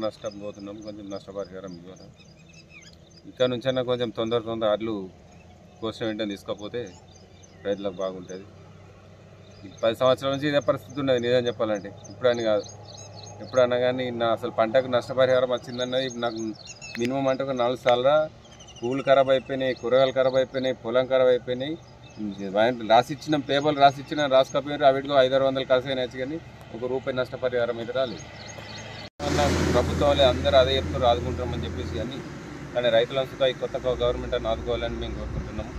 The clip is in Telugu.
నష్టం పోతున్నాం, కొంచెం నష్టపరిహారం ఇవ్వాలి. ఇక్కడ నుంచైనా కొంచెం తొందర అడ్లు కోసిన వెంటనే తీసుకోకపోతే రైతులకు బాగుంటుంది. 10 సంవత్సరాల నుంచి ఇదే పరిస్థితి ఉన్నది నిజం చెప్పాలంటే. ఇప్పుడని కాదు, ఎప్పుడన్నా కానీ అసలు పంటకు నష్టపరిహారం వచ్చిందన్నది నాకు మినిమం అంటే ఒక 4 సార్లు పూలు ఖరాబ్ అయిపోయినాయి, కూరగాయలు ఖరాబ్ అయిపోయినాయి, పొలం ఖరాబ్ అయిపోయినాయి. రాసిచ్చిన పేపర్లు రాసుకోపోయారు, అవిటిలో 500-600 ఖర్చు అయినాయి కానీ ₹1 నష్టపరిహారం అయితే రాలేదు. ప్రభుత్వం వాళ్ళు అందరూ అదే చెప్తారు, ఆదుకుంటామని చెప్పేసి అన్నీ. కానీ రైతులంతా ఈ కొత్త గవర్నమెంట్ అని ఆదుకోవాలని మేము కోరుకుంటున్నాము.